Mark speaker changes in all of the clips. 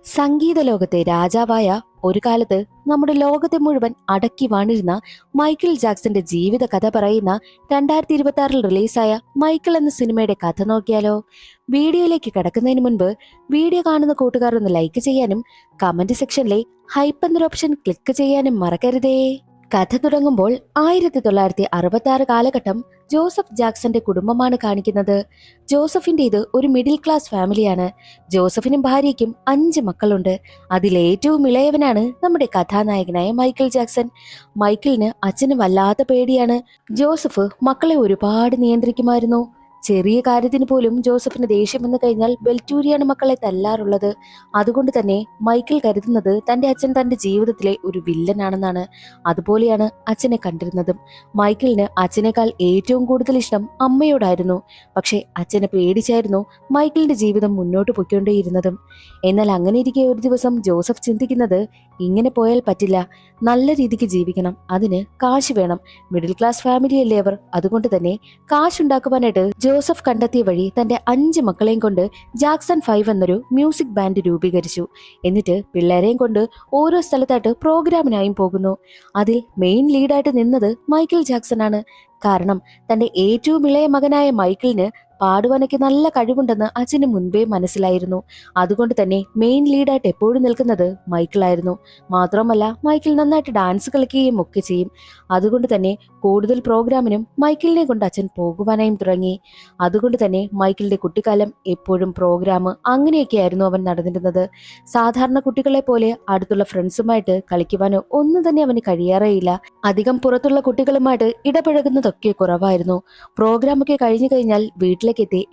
Speaker 1: സംഗീത ലോകത്തെ രാജാവായ ഒരു കാലത്ത് നമ്മുടെ ലോകത്തെ മുഴുവൻ അടക്കി വാണിരുന്ന മൈക്കിൾ ജാക്സന്റെ ജീവിത കഥ പറയുന്ന 2026 റിലീസായ മൈക്കിൾ എന്ന സിനിമയുടെ കഥ നോക്കിയാലോ? വീഡിയോയിലേക്ക് കടക്കുന്നതിന് മുൻപ് വീഡിയോ കാണുന്ന കൂട്ടുകാർ ഒന്ന് ലൈക്ക് ചെയ്യാനും കമന്റ് സെക്ഷനിലെ ഹൈപ്പ് എന്നൊരു ഓപ്ഷൻ ക്ലിക്ക് ചെയ്യാനും മറക്കരുതേ. കഥ തുടങ്ങുമ്പോൾ 1966 കാലഘട്ടം ജോസഫ് ജാക്സന്റെ കുടുംബമാണ് കാണിക്കുന്നത്. ജോസഫിന്റെ ഇത് ഒരു മിഡിൽ ക്ലാസ് ഫാമിലിയാണ്. ജോസഫിനും ഭാര്യയ്ക്കും 5 മക്കളുണ്ട്. അതിലേറ്റവും ഇളയവനാണ് നമ്മുടെ കഥാനായകനായ മൈക്കിൾ ജാക്സൺ. മൈക്കിളിന് അച്ഛന് വല്ലാത്ത പേടിയാണ്. ജോസഫ് മക്കളെ ഒരുപാട് നിയന്ത്രിക്കുമായിരുന്നു. ചെറിയ കാര്യത്തിന് പോലും ജോസഫിന് ദേഷ്യം വന്നു കഴിഞ്ഞാൽ ബെൽറ്റൂരിയാണ് മക്കളെ തല്ലാറുള്ളത്. അതുകൊണ്ട് തന്നെ മൈക്കിൾ കരുതുന്നത് തന്റെ അച്ഛൻ തന്റെ ജീവിതത്തിലെ ഒരു വില്ലനാണെന്നാണ്. അതുപോലെയാണ് അച്ഛനെ കണ്ടിരുന്നതും. മൈക്കിളിന് അച്ഛനേക്കാൾ ഏറ്റവും കൂടുതൽ ഇഷ്ടം അമ്മയോടായിരുന്നു. പക്ഷെ അച്ഛനെ പേടിച്ചായിരുന്നു മൈക്കിളിന്റെ ജീവിതം മുന്നോട്ട് പൊയ്ക്കൊണ്ടേയിരുന്നതും. എന്നാൽ അങ്ങനെ ഇരിക്കെ ഒരു ദിവസം ജോസഫ് ചിന്തിക്കുന്നത്, ഇങ്ങനെ പോയാൽ പറ്റില്ല, നല്ല രീതിക്ക് ജീവിക്കണം, അതിന് കാശ് വേണം. മിഡിൽ ക്ലാസ് ഫാമിലിയല്ലേ അവർ, അതുകൊണ്ട് തന്നെ കാശുണ്ടാക്കുവാനായിട്ട് ജോസഫ് കണ്ടെത്തിയ വഴി തന്റെ 5 മക്കളെയും കൊണ്ട് ജാക്സൺ 5 എന്നൊരു മ്യൂസിക് ബാൻഡ് രൂപീകരിച്ചു. എന്നിട്ട് പിള്ളേരെയും കൊണ്ട് ഓരോ സ്ഥലത്തായിട്ട് പ്രോഗ്രാമിനായും പോകുന്നു. അതിൽ മെയിൻ ലീഡായിട്ട് നിന്നത് മൈക്കിൾ ജാക്സൺ ആണ്. കാരണം തന്റെ ഏറ്റവും ഇളയ മകനായ മൈക്കിളിന് പാടുവാനൊക്കെ നല്ല കഴിവുണ്ടെന്ന് അച്ഛന് മുൻപേ മനസ്സിലായിരുന്നു. അതുകൊണ്ട് തന്നെ മെയിൻ ലീഡായിട്ട് എപ്പോഴും നിൽക്കുന്നത് മൈക്കിളായിരുന്നു. മാത്രമല്ല മൈക്കിൾ നന്നായിട്ട് ഡാൻസ് കളിക്കുകയും ഒക്കെ ചെയ്യും. അതുകൊണ്ട് തന്നെ കൂടുതൽ പ്രോഗ്രാമിനും മൈക്കിളിനെ കൊണ്ട് അച്ഛൻ പോകുവാനായും തുടങ്ങി. അതുകൊണ്ട് തന്നെ മൈക്കിളിന്റെ കുട്ടിക്കാലം എപ്പോഴും പ്രോഗ്രാം അങ്ങനെയൊക്കെയായിരുന്നു അവൻ നടന്നിരുന്നത്. സാധാരണ കുട്ടികളെ പോലെ അടുത്തുള്ള ഫ്രണ്ട്സുമായിട്ട് കളിക്കുവാനോ ഒന്നും തന്നെ അവന് കഴിയാറേയില്ല. അധികം പുറത്തുള്ള കുട്ടികളുമായിട്ട് ഇടപഴകുന്നതൊക്കെ കുറവായിരുന്നു. പ്രോഗ്രാമൊക്കെ കഴിഞ്ഞു കഴിഞ്ഞാൽ വീട്ടിലെത്തി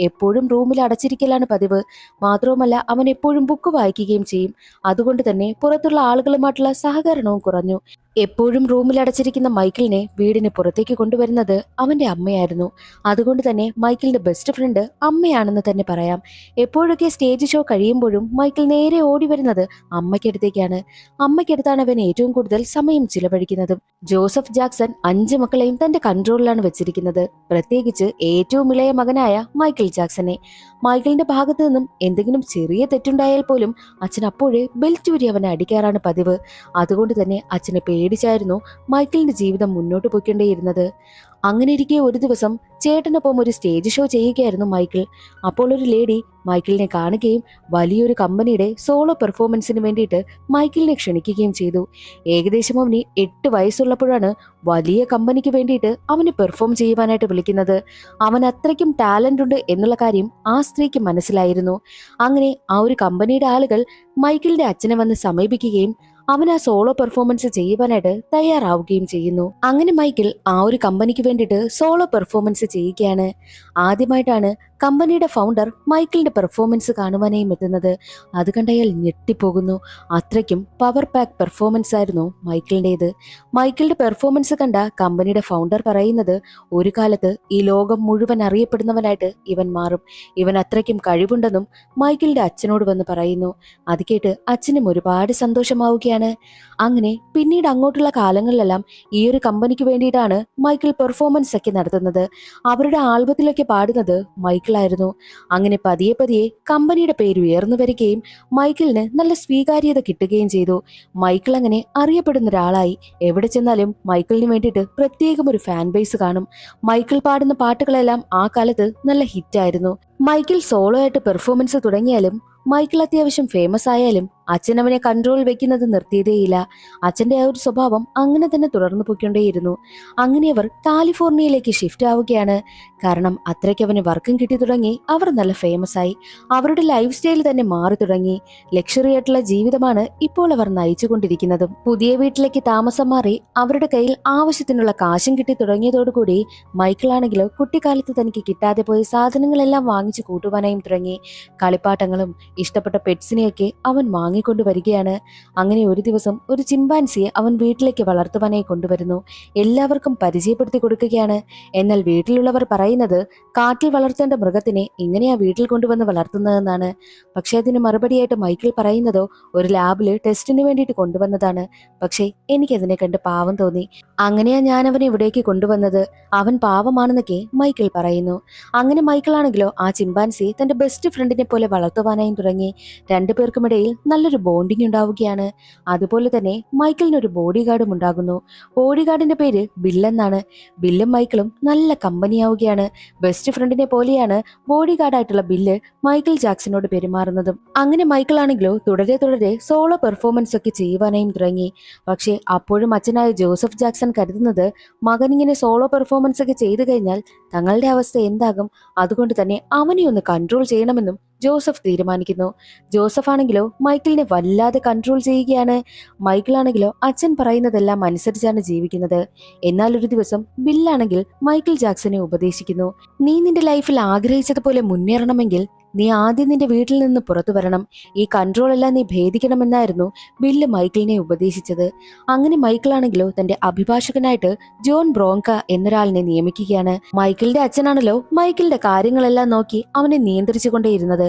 Speaker 1: എപ്പോഴും റൂമിൽ അടച്ചിരിക്കലാണ് പതിവ്. മാത്രവുമല്ല അവൻ എപ്പോഴും ബുക്ക് വായിക്കുകയും ചെയ്യും. അതുകൊണ്ട് തന്നെ പുറത്തുള്ള ആളുകളുമായിട്ടുള്ള സഹകരണവും കുറഞ്ഞു. എപ്പോഴും റൂമിൽ അടച്ചിരിക്കുന്ന മൈക്കിളിനെ വീടിന് പുറത്തേക്ക് കൊണ്ടുവരുന്നത് അവന്റെ അമ്മയായിരുന്നു. അതുകൊണ്ട് തന്നെ മൈക്കിളിന്റെ ബെസ്റ്റ് ഫ്രണ്ട് അമ്മയാണെന്ന് തന്നെ പറയാം. എപ്പോഴൊക്കെ സ്റ്റേജ് ഷോ കഴിയുമ്പോഴും മൈക്കിൾ നേരെ ഓടി വരുന്നത് അമ്മയ്ക്കടുത്തേക്കാണ്. അമ്മയ്ക്കടുത്താണ് അവൻ ഏറ്റവും കൂടുതൽ സമയം ചിലവഴിക്കുന്നതും. ജോസഫ് ജാക്സൺ 5 മക്കളെയും തന്റെ കൺട്രോളിലാണ് വെച്ചിരിക്കുന്നത്, പ്രത്യേകിച്ച് ഏറ്റവും ഇളയ മകനായ മൈക്കിൾ ജാക്സനെ. മൈക്കിളിന്റെ ഭാഗത്തു നിന്നും എന്തെങ്കിലും ചെറിയ തെറ്റുണ്ടായാൽ പോലും അച്ഛൻ അപ്പോഴേ ബെൽറ്റൂരി അവനെ അടിക്കാറാണ് പതിവ്. അതുകൊണ്ട് തന്നെ അച്ഛനെ പേടിച്ചായിരുന്നു മൈക്കിളിന്റെ ജീവിതം മുന്നോട്ട് പോയിക്കൊണ്ടേയിരുന്നത്. അങ്ങനെ ഇരിക്കെ ഒരു ദിവസം ചേട്ടനൊപ്പം ഒരു സ്റ്റേജ് ഷോ ചെയ്യുകയായിരുന്നു മൈക്കിൾ. അപ്പോൾ ഒരു ലേഡി മൈക്കിളിനെ കാണുകയും വലിയൊരു കമ്പനിയുടെ സോളോ പെർഫോമൻസിന് വേണ്ടിയിട്ട് മൈക്കിളിനെ ക്ഷണിക്കുകയും ചെയ്തു. ഏകദേശം അവന് 8 വയസ്സുള്ളപ്പോഴാണ് വലിയ കമ്പനിക്ക് വേണ്ടിയിട്ട് അവന് പെർഫോം ചെയ്യുവാനായിട്ട് വിളിക്കുന്നത്. അവൻ അത്രയ്ക്കും ടാലന്റ് ഉണ്ട് എന്നുള്ള കാര്യം ആ സ്ത്രീക്ക് മനസ്സിലായിരുന്നു. അങ്ങനെ ആ ഒരു കമ്പനിയുടെ ആളുകൾ മൈക്കിളിന്റെ അച്ഛനെ വന്ന് സമീപിക്കുകയും അവൻ ആ സോളോ പെർഫോമൻസ് ചെയ്യുവാനായിട്ട് തയ്യാറാവുകയും ചെയ്യുന്നു. അങ്ങനെ മൈക്കിൾ ആ ഒരു കമ്പനിക്ക് വേണ്ടിയിട്ട് സോളോ പെർഫോമൻസ് ചെയ്യുകയാണ്. ആദ്യമായിട്ടാണ് കമ്പനിയുടെ ഫൗണ്ടർ മൈക്കിളിന്റെ പെർഫോമൻസ് കാണുവാനായും എത്തുന്നത്. അത് കണ്ടയാൽ ഞെട്ടിപ്പോകുന്നു. അത്രയ്ക്കും പവർ പാക്ക് പെർഫോമൻസ് ആയിരുന്നു മൈക്കിളിൻ്റെത്. മൈക്കിളിന്റെ പെർഫോമൻസ് കണ്ട കമ്പനിയുടെ ഫൗണ്ടർ പറയുന്നത്, ഒരു കാലത്ത് ഈ ലോകം മുഴുവൻ അറിയപ്പെടുന്നവനായിട്ട് ഇവൻ മാറും, ഇവൻ അത്രയ്ക്കും കഴിവുണ്ടെന്നും മൈക്കിളിന്റെ അച്ഛനോട് വന്ന് പറയുന്നു. അത് കേട്ട് അച്ഛനും ഒരുപാട് സന്തോഷമാവുകയാണ്. അങ്ങനെ പിന്നീട് അങ്ങോട്ടുള്ള കാലങ്ങളിലെല്ലാം ഈ ഒരു കമ്പനിക്ക് വേണ്ടിയിട്ടാണ് മൈക്കിൾ പെർഫോമൻസ് ഒക്കെ നടത്തുന്നത്. അവരുടെ ആൽബത്തിലൊക്കെ പാടുന്നത് മൈക്കിളായിരുന്നു. അങ്ങനെ പതിയെ പതിയെ കമ്പനിയുടെ പേര് ഉയർന്നു വരികയും മൈക്കിളിന് നല്ല സ്വീകാര്യത കിട്ടുകയും ചെയ്തു. മൈക്കിൾ അങ്ങനെ അറിയപ്പെടുന്ന ഒരാളായി. എവിടെ ചെന്നാലും മൈക്കിളിന് വേണ്ടിയിട്ട് പ്രത്യേകം ഒരു ഫാൻ ബേസ് കാണും. മൈക്കിൾ പാടുന്ന പാട്ടുകളെല്ലാം ആ കാലത്ത് നല്ല ഹിറ്റായിരുന്നു. മൈക്കിൾ സോളോ ആയിട്ട് പെർഫോമൻസ് തുടങ്ങിയാലും മൈക്കിൾ അത്യാവശ്യം ഫേമസ് ആയാലും അച്ഛൻ അവനെ കൺട്രോൾ വെക്കുന്നത് നിർത്തിയതേയില്ല. അച്ഛന്റെ ആ ഒരു സ്വഭാവം അങ്ങനെ തന്നെ തുടർന്നു പോയിക്കൊണ്ടേയിരുന്നു. അങ്ങനെ അവർ കാലിഫോർണിയയിലേക്ക് ഷിഫ്റ്റ് ആവുകയാണ്. കാരണം അത്രയ്ക്ക് അവന് വർക്കും കിട്ടി തുടങ്ങി. അവർ നല്ല ഫേമസ് ആയി. അവരുടെ ലൈഫ് സ്റ്റൈൽ തന്നെ മാറി തുടങ്ങി. ലക്ഷറി ആയിട്ടുള്ള ജീവിതമാണ് ഇപ്പോൾ അവർ നയിച്ചുകൊണ്ടിരിക്കുന്നതും. പുതിയ വീട്ടിലേക്ക് താമസം മാറി അവരുടെ കയ്യിൽ ആവശ്യത്തിനുള്ള കാശും കിട്ടി തുടങ്ങിയതോടുകൂടി മൈക്കിളാണെങ്കിലോ കുട്ടിക്കാലത്ത് തനിക്ക് കിട്ടാതെ പോയ സാധനങ്ങളെല്ലാം വാങ്ങിച്ചു കൂട്ടുവാനായും തുടങ്ങി. കളിപ്പാട്ടങ്ങളും ഇഷ്ടപ്പെട്ട പെറ്റ്സിനെയൊക്കെ അവൻ വാങ്ങിക്കൊണ്ടു വരികയാണ്. അങ്ങനെ ഒരു ദിവസം ഒരു ചിമ്പാൻസിയെ അവൻ വീട്ടിലേക്ക് വളർത്തുവാനായി കൊണ്ടുവരുന്നു. എല്ലാവർക്കും പരിചയപ്പെടുത്തി കൊടുക്കുകയാണ്. എന്നാൽ വീട്ടിലുള്ളവർ പറയുന്നത്, കാട്ടിൽ വളർത്തേണ്ട മൃഗത്തിനെ ഇങ്ങനെയാ വീട്ടിൽ കൊണ്ടുവന്ന് വളർത്തുന്നതെന്നാണ്. പക്ഷെ അതിന് മറുപടിയായിട്ട് മൈക്കിൾ പറയുന്നതോ ഒരു ലാബില് ടെസ്റ്റിന് വേണ്ടിയിട്ട് കൊണ്ടുവന്നതാണ്. പക്ഷേ എനിക്കതിനെ കണ്ട് പാവം തോന്നി. അങ്ങനെയാ ഞാൻ അവനെ ഇവിടേക്ക് കൊണ്ടുവന്നത്, അവൻ പാവമാണെന്നൊക്കെ മൈക്കിൾ പറയുന്നു. അങ്ങനെ മൈക്കിൾ ആണെങ്കിലോ ആ ചിമ്പാൻസിയെ തന്റെ ബെസ്റ്റ് ഫ്രണ്ടിനെ പോലെ വളർത്തുവാനായും തുടങ്ങി. രണ്ടുപേർക്കുമിടയിൽ നല്ലൊരു നല്ലൊരു ബോണ്ടിങ് ഉണ്ടാവുകയാണ്. അതുപോലെ തന്നെ മൈക്കിളിന് ഒരു ബോഡി ഗാർഡും ഉണ്ടാകുന്നു. ബോഡി ഗാർഡിന്റെ പേര് ബില്ലെന്നാണ്. ബില്ലും മൈക്കിളും നല്ല കമ്പനിയാവുകയാണ്. ബെസ്റ്റ് ഫ്രണ്ടിനെ പോലെയാണ് ബോഡി ഗാർഡായിട്ടുള്ള ബില്ല് മൈക്കിൾ ജാക്സനോട് പെരുമാറുന്നതും. അങ്ങനെ മൈക്കിൾ ആണെങ്കിലോ തുടരെ തുടരെ സോളോ പെർഫോമൻസ് ഒക്കെ ചെയ്യുവാനായും തുടങ്ങി. പക്ഷേ അപ്പോഴും അച്ഛനായ ജോസഫ് ജാക്സൺ കരുതുന്നത് മകൻ ഇങ്ങനെ സോളോ പെർഫോമൻസ് ഒക്കെ ചെയ്തു കഴിഞ്ഞാൽ തങ്ങളുടെ അവസ്ഥ എന്താകും, അതുകൊണ്ട് തന്നെ അവനെ ഒന്ന് കൺട്രോൾ ചെയ്യണമെന്നും ജോസഫ് തീരുമാനിക്കുന്നു. ജോസഫ് ആണെങ്കിലോ മൈക്കിളിനെ വല്ലാതെ കൺട്രോൾ ചെയ്യുകയാണ്. മൈക്കിൾ ആണെങ്കിലോ അച്ഛൻ പറയുന്നതെല്ലാം അനുസരിച്ചാണ് ജീവിക്കുന്നത്. എന്നാൽ ഒരു ദിവസം ബില്ലാണെങ്കിൽ മൈക്കിൾ ജാക്സനെ ഉപദേശിക്കുന്നു. നീ നിന്റെ ലൈഫിൽ ആഗ്രഹിച്ചതുപോലെ മുന്നേറണമെങ്കിൽ നീ ആദ്യം നിന്റെ വീട്ടിൽ നിന്ന് പുറത്തു വരണം. ഈ കൺട്രോൾ എല്ലാം നീ ഭേദിക്കണമെന്നായിരുന്നു ബില്ല് മൈക്കിളിനെ ഉപദേശിച്ചത്. അങ്ങനെ മൈക്കിൾ ആണെങ്കിലോ തന്റെ അഭിഭാഷകനായിട്ട് ജോൺ ബ്രോങ്ക എന്നൊരാളിനെ നിയമിക്കുകയാണ്. മൈക്കിളിന്റെ അച്ഛനാണല്ലോ മൈക്കിളിന്റെ കാര്യങ്ങളെല്ലാം നോക്കി അവനെ നിയന്ത്രിച്ചുകൊണ്ടേയിരുന്നത്.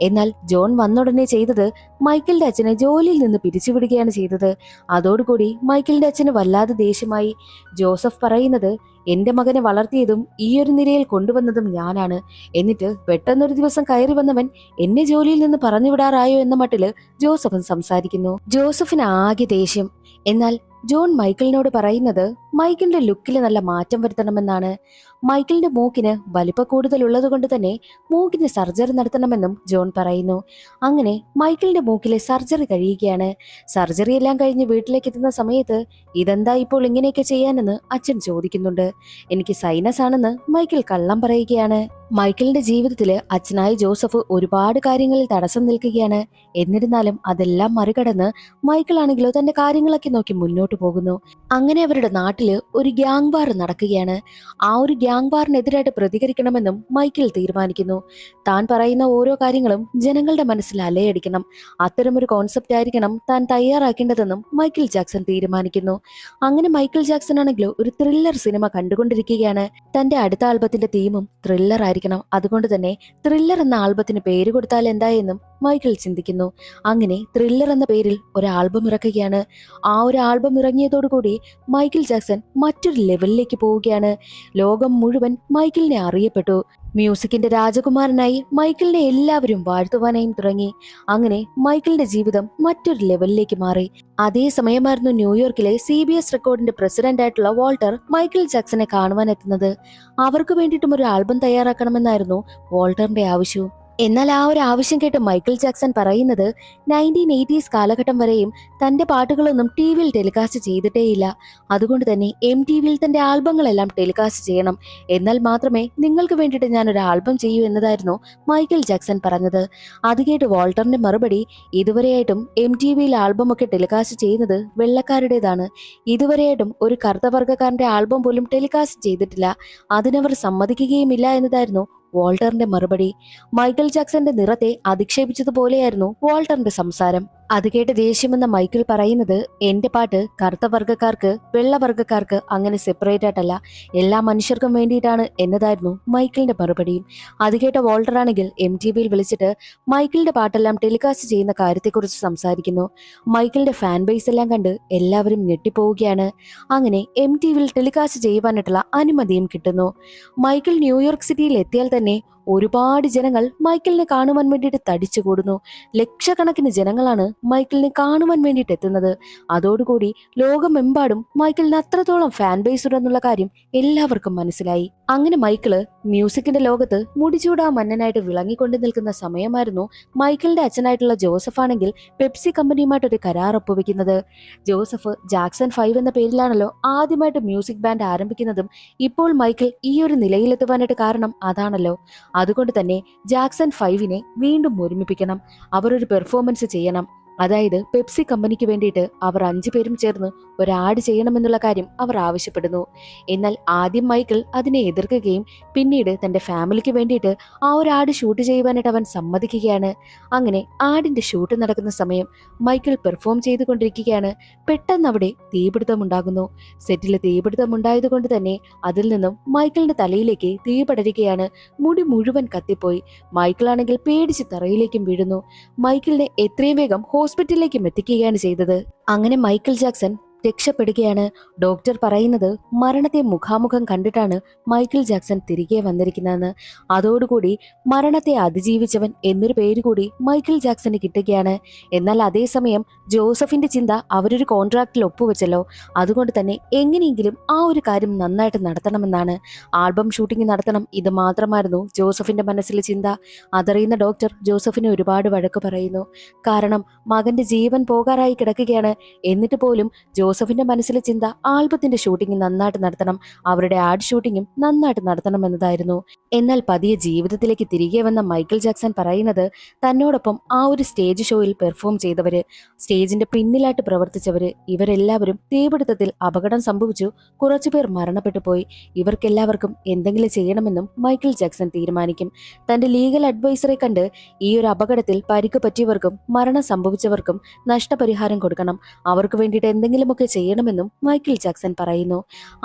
Speaker 1: എന്നാൽ ജോൺ വന്നുടനെ ചെയ്തത് മൈക്കിളിന്റെ അച്ഛനെ ജോലിയിൽ നിന്ന് പിരിച്ചുവിടുകയാണ് ചെയ്തത്. അതോടുകൂടി മൈക്കിളിന്റെ അച്ഛന് വല്ലാതെ ദേഷ്യമായി. ജോസഫ് പറയുന്നത്, എന്റെ മകനെ വളർത്തിയതും ഈ ഒരു നിലയിൽ കൊണ്ടുവന്നതും ഞാനാണ്. എന്നിട്ട് പെട്ടെന്നൊരു ദിവസം കയറി വന്നവൻ എന്നെ ജോലിയിൽ നിന്ന് പറഞ്ഞുവിടാറായോ എന്ന മട്ടില് ജോസഫൻ സംസാരിക്കുന്നു. ജോസഫിന് ആകെ ദേഷ്യം. എന്നാൽ ജോൺ മൈക്കിളിനോട് പറയുന്നത് മൈക്കിളിന്റെ ലുക്കിൽ നല്ല മാറ്റം വരുത്തണമെന്നാണ്. മൈക്കിളിന്റെ മൂക്കിന് വലിപ്പ കൂടുതലുള്ളത് കൊണ്ട് തന്നെ മൂക്കിന് സർജറി നടത്തണമെന്നും ജോൺ പറയുന്നു. അങ്ങനെ മൈക്കിളിന്റെ മൂക്കിലെ സർജറി കഴിയുകയാണ്. സർജറി എല്ലാം കഴിഞ്ഞ് വീട്ടിലേക്ക് എത്തുന്ന സമയത്ത് ഇതെന്താ ഇപ്പോൾ ഇങ്ങനെയൊക്കെ ചെയ്യാനെന്ന് അച്ഛൻ ചോദിക്കുന്നുണ്ട്. എനിക്ക് സൈനസ് ആണെന്ന് മൈക്കിൾ കള്ളം പറയുകയാണ്. മൈക്കിളിന്റെ ജീവിതത്തില് അച്ഛനായ ജോസഫ് ഒരുപാട് കാര്യങ്ങളിൽ തടസ്സം നിൽക്കുകയാണ്. എന്നിരുന്നാലും അതെല്ലാം മറികടന്ന് മൈക്കിൾ ആണെങ്കിലോ തന്റെ കാര്യങ്ങളൊക്കെ നോക്കി മുന്നോട്ട് പോകുന്നു. അങ്ങനെ അവരുടെ നാട്ടില് ഒരു ഗ്യാങ് വാർ നടക്കുകയാണ്. ആ ഒരു ഗ്യാങ് വാറിനെതിരായിട്ട് പ്രതികരിക്കണമെന്നും മൈക്കിൾ തീരുമാനിക്കുന്നു. താൻ പറയുന്ന ഓരോ കാര്യങ്ങളും ജനങ്ങളുടെ മനസ്സിൽ അലയടിക്കണം, അത്തരമൊരു കോൺസെപ്റ്റ് ആയിരിക്കണം താൻ തയ്യാറാക്കേണ്ടതെന്നും മൈക്കിൾ ജാക്സൺ തീരുമാനിക്കുന്നു. അങ്ങനെ മൈക്കിൾ ജാക്സൺ ആണെങ്കിലോ ഒരു ത്രില്ലർ സിനിമ കണ്ടുകൊണ്ടിരിക്കുകയാണ്. തന്റെ അടുത്ത ആൽബത്തിന്റെ തീമും ത്രില്ലർ ആയിരിക്കണം. അതുകൊണ്ട് തന്നെ ത്രില്ലർ എന്ന ആൽബത്തിന് പേര് കൊടുത്താൽ എന്തായെന്നും മൈക്കിൾ ചിന്തിക്കുന്നു. അങ്ങനെ ത്രില്ലർ എന്ന പേരിൽ ഒരു ആൽബം ഇറക്കുകയാണ്. ആ ഒരു ആൽബം ഇറങ്ങിയതോടുകൂടി മൈക്കിൾ ജാക്സൺ മറ്റൊരു ലെവലിലേക്ക് പോവുകയാണ്. ലോകം മുഴുവൻ മൈക്കിളിനെ അറിയപ്പെട്ടു. മ്യൂസിക്കിന്റെ രാജകുമാരനായി മൈക്കിളിനെ എല്ലാവരും വാഴ്ത്തുവാനായും തുടങ്ങി. അങ്ങനെ മൈക്കിളിന്റെ ജീവിതം മറ്റൊരു ലെവലിലേക്ക് മാറി. അതേ സമയമായിരുന്നു ന്യൂയോർക്കിലെ CBS റെക്കോർഡിന്റെ പ്രസിഡന്റ് ആയിട്ടുള്ള വാൾട്ടർ മൈക്കിൾ ജാക്സനെ കാണുവാൻ എത്തുന്നത്. അവർക്ക് വേണ്ടിയിട്ടും ഒരു ആൽബം തയ്യാറാക്കണമെന്നായിരുന്നു വാൾട്ടറിന്റെ ആവശ്യവും. എന്നാൽ ആ ഒരു ആവശ്യം കേട്ട് മൈക്കിൾ ജാക്സൺ പറയുന്നത് 1980s കാലഘട്ടം വരെയും തന്റെ പാട്ടുകളൊന്നും ടിവിയിൽ ടെലികാസ്റ്റ് ചെയ്തിട്ടേയില്ല. അതുകൊണ്ട് തന്നെ MTVയിൽ തന്റെ ആൽബങ്ങളെല്ലാം ടെലികാസ്റ്റ് ചെയ്യണം. എന്നാൽ മാത്രമേ നിങ്ങൾക്ക് വേണ്ടിയിട്ട് ഞാൻ ഒരു ആൽബം ചെയ്യൂ എന്നതായിരുന്നു മൈക്കിൾ ജാക്സൺ പറഞ്ഞത്. അത് കേട്ട് വാൾട്ടറിന്റെ മറുപടി, ഇതുവരെയായിട്ടും MTVയിൽ ആൽബം ഒക്കെ ടെലികാസ്റ്റ് ചെയ്യുന്നത് വെള്ളക്കാരുടേതാണ്. ഇതുവരെയായിട്ടും ഒരു കറുത്തവർഗക്കാരന്റെ ആൽബം പോലും ടെലികാസ്റ്റ് ചെയ്തിട്ടില്ല. അതിനവർ സമ്മതിക്കുകയുമില്ല എന്നതായിരുന്നു വാൾട്ടറിന്റെ മറുപടി. മൈക്കിൾ ജാക്സന്റെ നിറത്തെ അധിക്ഷേപിച്ചതുപോലെയായിരുന്നു വാൾട്ടറിന്റെ സംസാരം. അത് കേട്ട് ദേഷ്യമെന്ന മൈക്കിൾ പറയുന്നത്, എന്റെ പാട്ട് കറുത്ത വർഗ്ഗക്കാർക്ക് വെള്ളവർഗ്ഗക്കാർക്ക് അങ്ങനെ സെപ്പറേറ്റ് ആയിട്ടല്ല, എല്ലാ മനുഷ്യർക്കും വേണ്ടിയിട്ടാണ് എന്നതായിരുന്നു മൈക്കിളിന്റെ മറുപടിയും. അത് കേട്ട വാൾട്ടർ ആണെങ്കിൽ MTVയിൽ വിളിച്ചിട്ട് മൈക്കിളിന്റെ പാട്ടെല്ലാം ടെലികാസ്റ്റ് ചെയ്യുന്ന കാര്യത്തെക്കുറിച്ച് സംസാരിക്കുന്നു. മൈക്കിളിന്റെ ഫാൻ ബേസ് എല്ലാം കണ്ട് എല്ലാവരും ഞെട്ടിപ്പോവുകയാണ്. അങ്ങനെ MTVയിൽ ടെലികാസ്റ്റ് ചെയ്യുവാനായിട്ടുള്ള അനുമതിയും കിട്ടുന്നു. മൈക്കിൾ ന്യൂയോർക്ക് സിറ്റിയിൽ എത്തിയാൽ തന്നെ ഒരുപാട് ജനങ്ങൾ മൈക്കിളിനെ കാണുവാൻ വേണ്ടിയിട്ട് തടിച്ചുകൂടുന്നു. ലക്ഷക്കണക്കിന് ജനങ്ങളാണ് മൈക്കിളിനെ കാണുവാൻ വേണ്ടിയിട്ട് എത്തുന്നത്. അതോടുകൂടി ലോകമെമ്പാടും മൈക്കിളിന് അത്രത്തോളം ഫാൻ ബേസ് ഉണ്ടെന്നുള്ള കാര്യം എല്ലാവർക്കും മനസ്സിലായി. അങ്ങനെ മൈക്കിള് മ്യൂസിക്കിന്റെ ലോകത്ത് മുടിചൂടാ മന്നനായിട്ട് വിളങ്ങിക്കൊണ്ട് നിൽക്കുന്ന സമയമായിരുന്നു മൈക്കിളിന്റെ അച്ഛനായിട്ടുള്ള ജോസഫ് ആണെങ്കിൽ പെപ്സി കമ്പനിയുമായിട്ടൊരു കരാർ ഒപ്പുവെക്കുന്നത്. ജോസഫ് ജാക്സൺ 5 എന്ന പേരിലാണല്ലോ ആദ്യമായിട്ട് മ്യൂസിക് ബാൻഡ് ആരംഭിക്കുന്നതും. ഇപ്പോൾ മൈക്കിൾ ഈ ഒരു നിലയിലെത്തുവാനായിട്ട് കാരണം അതാണല്ലോ. അതുകൊണ്ട് തന്നെ ജാക്സൺ 5നെ വീണ്ടും ഒരുമിപ്പിക്കണം. അവർ ഒരു പെർഫോമൻസ് ചെയ്യണം. അതായത് പെപ്സി കമ്പനിക്ക് വേണ്ടിയിട്ട് അവർ 5 പേരും ചേർന്ന് ഒരു ആഡ് ചെയ്യണമെന്നുള്ള കാര്യം അവർ ആവശ്യപ്പെടുന്നു. എന്നാൽ ആദ്യം മൈക്കിൾ അതിനെ എതിർക്കുകയും പിന്നീട് തന്റെ ഫാമിലിക്ക് വേണ്ടിയിട്ട് ആ ഒരു ആഡ് ഷൂട്ട് ചെയ്യുവാനായിട്ട് അവൻ സമ്മതിക്കുകയാണ്. അങ്ങനെ ആഡിന്റെ ഷൂട്ട് നടക്കുന്ന സമയം മൈക്കിൾ പെർഫോം ചെയ്തുകൊണ്ടിരിക്കുകയാണ്. പെട്ടെന്ന് അവിടെ തീപിടുത്തമുണ്ടാകുന്നു. സെറ്റിൽ തീപിടുത്തമുണ്ടായത് കൊണ്ട് തന്നെ അതിൽ നിന്നും മൈക്കിളിന്റെ തലയിലേക്ക് തീ പടരുകയാണ്. മുടി മുഴുവൻ കത്തിപ്പോയി. മൈക്കിൾ ആണെങ്കിൽ പേടിച്ച് തറയിലേക്കും വീഴുന്നു. മൈക്കിളിനെ എത്രയും വേഗം ഹോസ്പിറ്റലിലേക്കും എത്തിക്കുകയാണ് ചെയ്തത്. അങ്ങനെ മൈക്കിൾ ജാക്സൺ രക്ഷപ്പെടുകയാണ്. ഡോക്ടർ പറയുന്നത് മരണത്തെ മുഖാമുഖം കണ്ടിട്ടാണ് മൈക്കിൾ ജാക്സൺ തിരികെ വന്നിരിക്കുന്നതെന്ന്. അതോടുകൂടി മരണത്തെ അതിജീവിച്ചവൻ എന്നൊരു പേര് കൂടി മൈക്കിൾ ജാക്സന് കിട്ടുകയാണ്. എന്നാൽ അതേസമയം ജോസഫിന്റെ ചിന്ത അവരൊരു കോൺട്രാക്റ്റിൽ ഒപ്പുവെച്ചല്ലോ, അതുകൊണ്ട് തന്നെ എങ്ങനെയെങ്കിലും ആ ഒരു കാര്യം നന്നായിട്ട് നടത്തണമെന്നാണ്. ആൽബം ഷൂട്ടിംഗ് നടത്തണം, ഇത് മാത്രമായിരുന്നു ജോസഫിന്റെ മനസ്സിലെ ചിന്ത. അതറിയുന്ന ഡോക്ടർ ജോസഫിനെ ഒരുപാട് വഴക്ക് പറയുന്നു. കാരണം മകന്റെ ജീവൻ പോകാറായി കിടക്കുകയാണ്. എന്നിട്ട് പോലും ജോസഫിന്റെ മനസ്സിലെ ചിന്ത ആൽബത്തിന്റെ ഷൂട്ടിംഗ് നന്നായിട്ട് നടത്തണം, അവരുടെ ആഡ് ഷൂട്ടിങ്ങും നന്നായിട്ട് നടത്തണം എന്നതായിരുന്നു. എന്നാൽ പതിയെ ജീവിതത്തിലേക്ക് തിരികെ വന്ന മൈക്കിൾ ജാക്സൺ പറയുന്നത് തന്നോടൊപ്പം ആ ഒരു സ്റ്റേജ് ഷോയിൽ പെർഫോം ചെയ്തവര്, സ്റ്റേജിന്റെ പിന്നിലായിട്ട് പ്രവർത്തിച്ചവര്, ഇവരെല്ലാവരും തീപിടുത്തത്തിൽ അപകടം സംഭവിച്ചു, കുറച്ചുപേർ മരണപ്പെട്ടു പോയി. ഇവർക്കെല്ലാവർക്കും എന്തെങ്കിലും ചെയ്യണമെന്നും മൈക്കിൾ ജാക്സൺ തീരുമാനിക്കും. തന്റെ ലീഗൽ അഡ്വൈസറെ കണ്ട് ഈ ഒരു അപകടത്തിൽ പരിക്ക് പറ്റിയവർക്കും മരണം സംഭവിച്ചവർക്കും നഷ്ടപരിഹാരം കൊടുക്കണം, അവർക്ക് വേണ്ടിയിട്ട് എന്തെങ്കിലുമൊക്കെ ചെയ്യണമെന്നും മൈക്കിൾ ജാക്സൺ പറയുന്നു.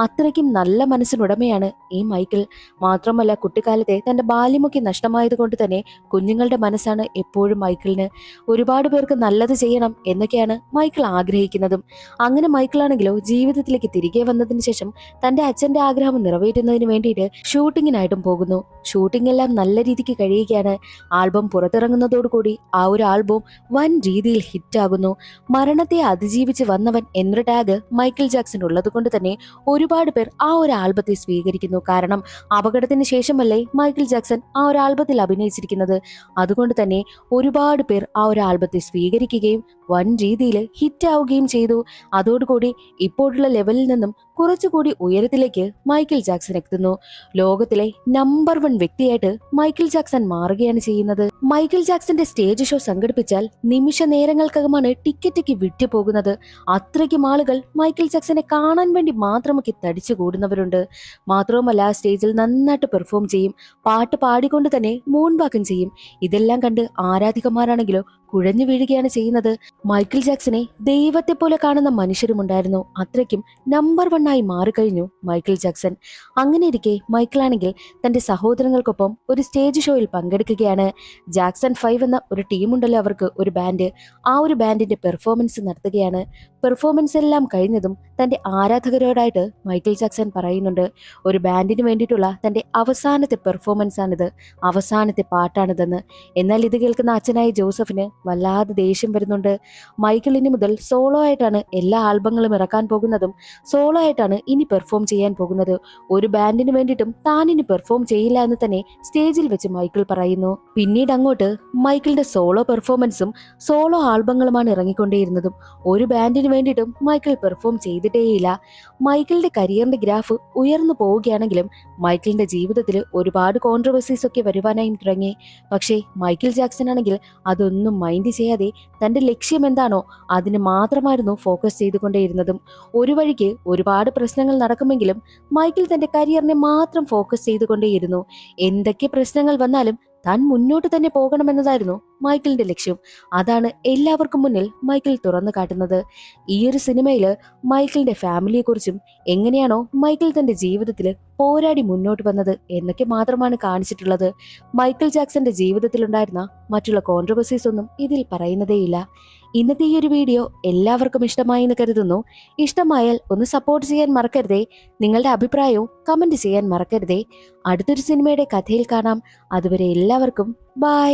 Speaker 1: അത്രയ്ക്കും നല്ല മനസ്സിനുടമയാണ് ഈ മൈക്കിൾ. മാത്രമല്ല കുട്ടിക്കാലത്തെ തന്റെ ബാല്യമൊക്കെ നഷ്ടമായത് കൊണ്ട് തന്നെ കുഞ്ഞുങ്ങളുടെ മനസ്സാണ് എപ്പോഴും മൈക്കിളിന്. ഒരുപാട് പേർക്ക് നല്ലത് ചെയ്യണം എന്നൊക്കെയാണ് മൈക്കിൾ ആഗ്രഹിക്കുന്നതും. അങ്ങനെ മൈക്കിളാണെങ്കിലോ ജീവിതത്തിലേക്ക് തിരികെ വന്നതിന് ശേഷം തന്റെ അച്ഛന്റെ ആഗ്രഹം നിറവേറ്റുന്നതിന് വേണ്ടിയിട്ട് ഷൂട്ടിങ്ങിനായിട്ടും പോകുന്നു. ഷൂട്ടിംഗ് എല്ലാം നല്ല രീതിക്ക് കഴിയുകയാണ്. ആൽബം പുറത്തിറങ്ങുന്നതോടുകൂടി ആ ഒരു ആൽബം വൻ രീതിയിൽ ഹിറ്റാകുന്നു. മരണത്തെ അതിജീവിച്ച് വന്നവൻ എന്നൊരു ടാഗ് മൈക്കിൾ ജാക്സൺ ഉള്ളത് കൊണ്ട് തന്നെ ഒരുപാട് പേർ ആ ഒരു ആൽബത്തെ സ്വീകരിക്കുന്നു. കാരണം അപകടത്തിന് ശേഷമല്ലേ മൈക്കിൾ ജാക്സൺ ആ ഒരു ആൽബത്തിൽ അഭിനയിച്ചിരിക്കുന്നത്. അതുകൊണ്ട് തന്നെ ഒരുപാട് പേർ ആ ഒരു ആൽബത്തെ സ്വീകരിക്കുകയും വൻ രീതിയിൽ ഹിറ്റാവുകയും ചെയ്തു. അതോടുകൂടി ഇപ്പോഴുള്ള ലെവലിൽ നിന്നും കുറച്ചുകൂടി ഉയരത്തിലേക്ക് മൈക്കിൾ ജാക്സൺ എത്തുന്നു. ലോകത്തിലെ നമ്പർ 1 വ്യക്തിയായിട്ട് മൈക്കിൾ ജാക്സൺ മാറുകയാണ് ചെയ്യുന്നത്. മൈക്കിൾ ജാക്സന്റെ സ്റ്റേജ് ഷോ സംഘടിപ്പിച്ചാൽ നിമിഷ നേരങ്ങൾക്കകമാണ് ടിക്കറ്റ് വിറ്റു പോകുന്നത്. അത്രയ്ക്കും ആളുകൾ മൈക്കിൾ ജാക്സനെ കാണാൻ വേണ്ടി മാത്രമൊക്കെ തടിച്ചു കൂടുന്നവരുണ്ട്. മാത്രവുമല്ല സ്റ്റേജിൽ നന്നായിട്ട് പെർഫോം ചെയ്യും, പാട്ട് പാടിക്കൊണ്ട് തന്നെ മൂൺ വാക്കും ചെയ്യും. ഇതെല്ലാം കണ്ട് ആരാധികമാരാണെങ്കിലോ കുഴഞ്ഞു വീഴുകയാണ് ചെയ്യുന്നത്. മൈക്കിൾ ജാക്സനെ ദൈവത്തെ പോലെ കാണുന്ന മനുഷ്യരുമുണ്ടായിരുന്നു. അത്രയ്ക്കും നമ്പർ 1 ആയി മാറിക്കഴിഞ്ഞു മൈക്കിൾ ജാക്സൺ. അങ്ങനെ ഇരിക്കെ മൈക്കിളാണെങ്കിൽ തന്റെ സഹോദരങ്ങൾക്കൊപ്പം ഒരു സ്റ്റേജ് ഷോയിൽ പങ്കെടുക്കുകയാണ്. ജാക്സൺ 5 എന്ന ഒരു ടീമുണ്ടല്ലോ, അവർക്ക് ഒരു ബാൻഡ്. ആ ഒരു ബാൻഡിന്റെ പെർഫോമൻസ് നടത്തുകയാണ്. പെർഫോമൻസ് എല്ലാം കഴിഞ്ഞതും തന്റെ ആരാധകരോടായിട്ട് മൈക്കിൾ ജാക്സൺ പറയുന്നുണ്ട്, ഒരു ബാൻഡിന് വേണ്ടിയിട്ടുള്ള തന്റെ അവസാനത്തെ പെർഫോമൻസ് ആണിത്, അവസാനത്തെ പാട്ടാണിതെന്ന്. എന്നാൽ ഇത് കേൾക്കുന്ന അച്ഛനായ ജോസഫിന് വല്ലാതെ ദേഷ്യം വരുന്നുണ്ട്. മൈക്കിൾ ഇനി മുതൽ സോളോ ആയിട്ടാണ് എല്ലാ ആൽബങ്ങളും ഇറക്കാൻ പോകുന്നതും, സോളോ ആയിട്ടാണ് ഇനി പെർഫോം ചെയ്യാൻ പോകുന്നത്. ഒരു ബാൻഡിന് വേണ്ടിയിട്ടും താൻ ഇനി പെർഫോം ചെയ്യില്ല എന്ന് തന്നെ സ്റ്റേജിൽ വെച്ച് മൈക്കിൾ പറയുന്നു. പിന്നീട് അങ്ങോട്ട് മൈക്കിളിന്റെ സോളോ പെർഫോമൻസും സോളോ ആൽബങ്ങളുമാണ് ഇറങ്ങിക്കൊണ്ടേയിരുന്നതും. ഒരു ബാൻഡിന് വേണ്ടിയിട്ടും മൈക്കിൾ പെർഫോം ചെയ്തിട്ടേയില്ല. മൈക്കിളിന്റെ കരിയറിന്റെ ഗ്രാഫ് ഉയർന്നു പോവുകയാണെങ്കിലും മൈക്കിളിന്റെ ജീവിതത്തിൽ ഒരുപാട് കോൺട്രവേഴ്സീസ് ഒക്കെ വരുവാനായി തുടങ്ങി. പക്ഷേ മൈക്കിൾ ജാക്സൺ ആണെങ്കിൽ അതൊന്നും മൈൻഡ് ചെയ്യാതെ തന്റെ ലക്ഷ്യം എന്താണോ അതിന് മാത്രമായിരുന്നു ഫോക്കസ് ചെയ്തുകൊണ്ടേയിരുന്നതും. ഒരു വഴിക്ക് ഒരുപാട് പ്രശ്നങ്ങൾ നടക്കുമെങ്കിലും മൈക്കിൾ തന്റെ കരിയറിനെ മാത്രം ഫോക്കസ് ചെയ്തുകൊണ്ടേയിരുന്നു. എന്തൊക്കെ പ്രശ്നങ്ങൾ വന്നാലും താൻ മുന്നോട്ട് തന്നെ പോകണമെന്നതായിരുന്നു മൈക്കിളിന്റെ ലക്ഷ്യം. അതാണ് എല്ലാവർക്കും മുന്നിൽ മൈക്കിൾ തുറന്നു കാട്ടുന്നത്. ഈ ഒരു സിനിമയിൽ മൈക്കിളിന്റെ ഫാമിലിയെ കുറിച്ചും എങ്ങനെയാണോ മൈക്കിൾ തന്റെ ജീവിതത്തിൽ പോരാടി മുന്നോട്ട് വന്നത് എന്നൊക്കെ മാത്രമാണ് കാണിച്ചിട്ടുള്ളത്. മൈക്കിൾ ജാക്സന്റെ ജീവിതത്തിലുണ്ടായിരുന്ന മറ്റുള്ള കോൺട്രവേഴ്സീസ് ഒന്നും ഇതിൽ പറയുന്നതേയില്ല. ഇന്നത്തെ ഈ ഒരു വീഡിയോ എല്ലാവർക്കും ഇഷ്ടമായി എന്ന് കരുതുന്നു. ഇഷ്ടമായാൽ ഒന്ന് സപ്പോർട്ട് ചെയ്യാൻ മറക്കരുതേ. നിങ്ങളുടെ അഭിപ്രായവും കമന്റ് ചെയ്യാൻ മറക്കരുതേ. അടുത്തൊരു സിനിമയുടെ കഥയിൽ കാണാം. അതുവരെ എല്ലാവർക്കും ബൈ.